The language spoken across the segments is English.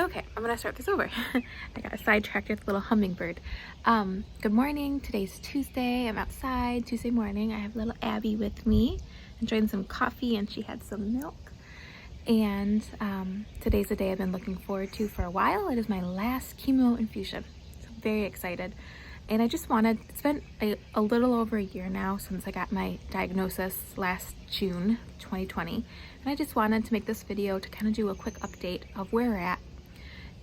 Okay, I'm gonna start this over. I got sidetracked with a little hummingbird. Good morning. Today's Tuesday. I'm outside Tuesday morning. I have little Abby with me, enjoying some coffee, and she had some milk. And today's a day I've been looking forward to for a while. It is my last chemo infusion, so I'm very excited. And I just wanted, it's been a little over a year now since I got my diagnosis last June 2020. And I just wanted to make this video to kind of do a quick update of where we're at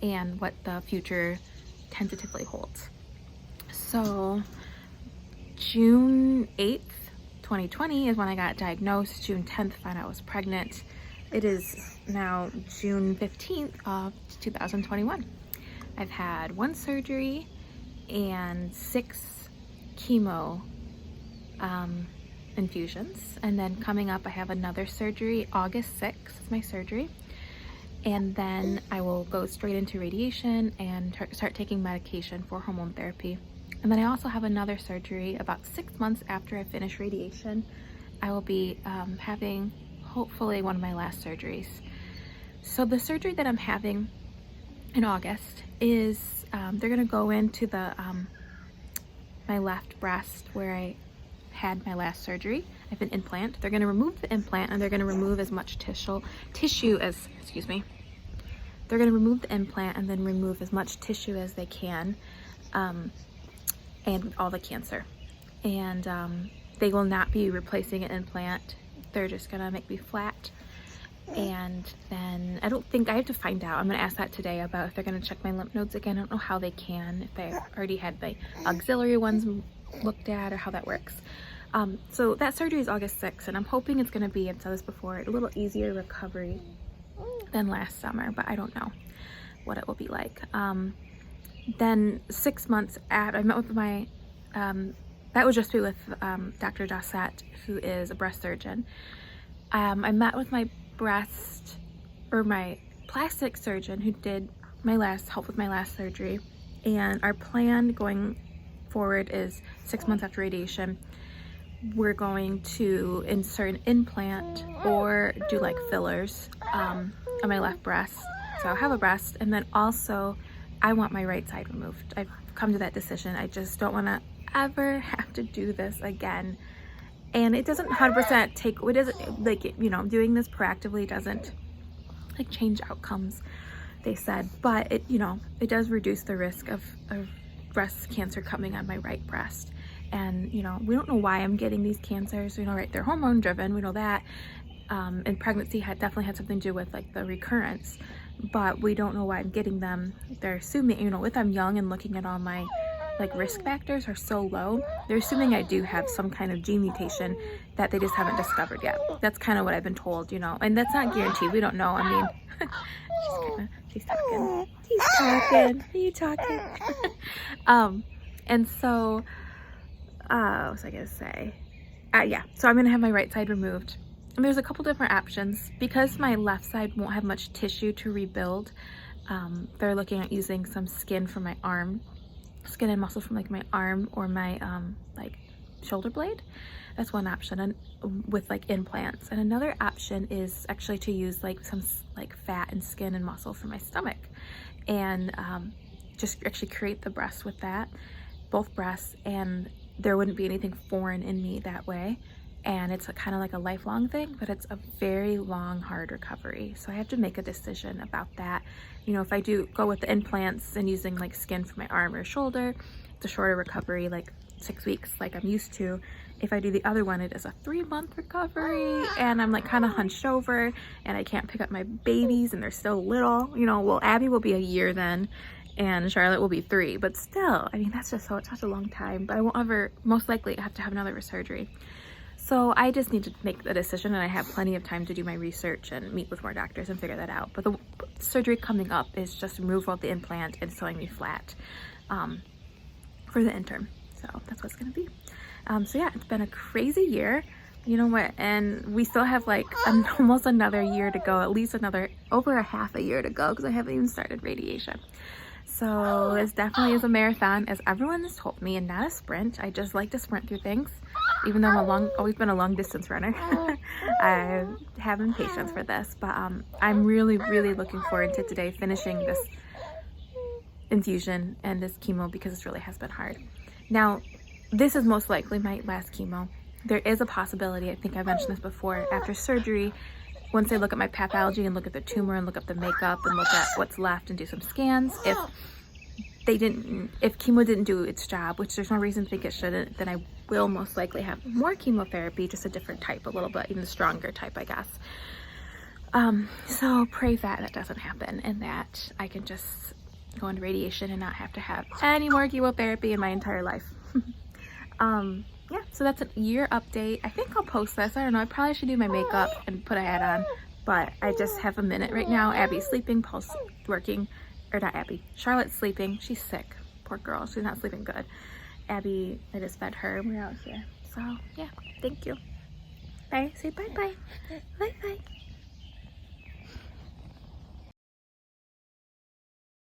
and what the future tentatively holds. So June 8th, 2020 is when I got diagnosed. June 10th, found out I was pregnant. It is now June 15th of 2021. I've had 1 surgery and 6 chemo infusions. And then coming up, I have another surgery. August 6th is my surgery. And then I will go straight into radiation and start taking medication for hormone therapy. And then I also have another surgery about 6 months after I finish radiation. I will be having hopefully one of my last surgeries. So the surgery that I'm having in August is they're gonna go into the my left breast where I had my last surgery. I have an implant. They're going to remove the implant and they're going to remove as much tissue as, excuse me. They're going to remove the implant and then remove as much tissue as they can, and all the cancer. And they will not be replacing an implant. They're just going to make me flat. And then I don't think, I have to find out. I'm going to ask that today about if they're going to check my lymph nodes again. I don't know how they can, if they already had the auxiliary ones looked at or how that works. So that surgery is August 6th, and I'm hoping it's going to be, I've said this before, a little easier recovery than last summer, but I don't know what it will be like. Then 6 months after, I met with my, that would just be with Dr. Dossett, who is a breast surgeon. I met with my my plastic surgeon who did help with my last surgery, and our plan going forward is 6 months after radiation we're going to insert an implant or do like fillers on my left breast. So I'll have a breast, and then also I want my right side removed. I've come to that decision. I just don't want to ever have to do this again. And it doesn't 100% take, it doesn't, like, you know, doing this proactively doesn't like change outcomes, they said, but it, you know, it does reduce the risk of breast cancer coming on my right breast. And, you know, we don't know why I'm getting these cancers, you know, right? They're hormone driven, we know that. And pregnancy definitely had something to do with like the recurrence, but we don't know why I'm getting them. They're assuming, you know, if I'm young and looking at all my like risk factors are so low, they're assuming I do have some kind of gene mutation that they just haven't discovered yet. That's kind of what I've been told, you know, and that's not guaranteed. We don't know. I mean, she's talking. She's talking. Are you talking? And so, what was I gonna say? Yeah, so I'm gonna have my right side removed. And there's a couple different options. Because my left side won't have much tissue to rebuild, they're looking at using some skin from my arm. Skin and muscle from like my arm or my like shoulder blade. That's one option, and with like implants. And another option is actually to use like some like fat and skin and muscle from my stomach, and just actually create the breast with that, both breasts, and there wouldn't be anything foreign in me that way. And it's kind of like a lifelong thing, but it's a very long, hard recovery. So I have to make a decision about that. You know, if I do go with the implants and using like skin from my arm or shoulder, it's a shorter recovery, like 6 weeks, like I'm used to. If I do the other one, it is a 3-month recovery, and I'm like kind of hunched over, and I can't pick up my babies, and they're still little. You know, well, Abby will be a year then, and Charlotte will be 3, but still, I mean, that's just such a long time. But I won't ever, most likely, have to have another surgery. So I just need to make the decision, and I have plenty of time to do my research and meet with more doctors and figure that out. But the surgery coming up is just removal of the implant and sewing me flat for the interim. So that's what it's gonna be. So yeah, it's been a crazy year. You know what? And we still have like almost another year to go, at least over a half a year to go, because I haven't even started radiation. So this definitely is a marathon, as everyone has told me, and not a sprint. I just like to sprint through things. Even though I'm always been a long distance runner, I have impatience for this, but I'm really looking forward to today finishing this infusion and this chemo because this really has been hard. Now, this is most likely my last chemo. There is a possibility, I think I mentioned this before, after surgery, once they look at my pathology and look at the tumor and look up the makeup and look at what's left and do some scans, if chemo didn't do its job, which there's no reason to think it shouldn't, then I will most likely have more chemotherapy, just a different type, a little bit, even a stronger type, I guess. So pray that doesn't happen and that I can just go into radiation and not have to have any more chemotherapy in my entire life. Yeah, so that's a year update. I think I'll post this. I don't know, I probably should do my makeup and put a hat on, but I just have a minute right now. Abby's sleeping, Paul's working, or not Abby, Charlotte's sleeping. She's sick, poor girl, she's not sleeping good. Abby, I just fed her, we're out here. So yeah, thank you. Bye, say bye-bye. Bye-bye.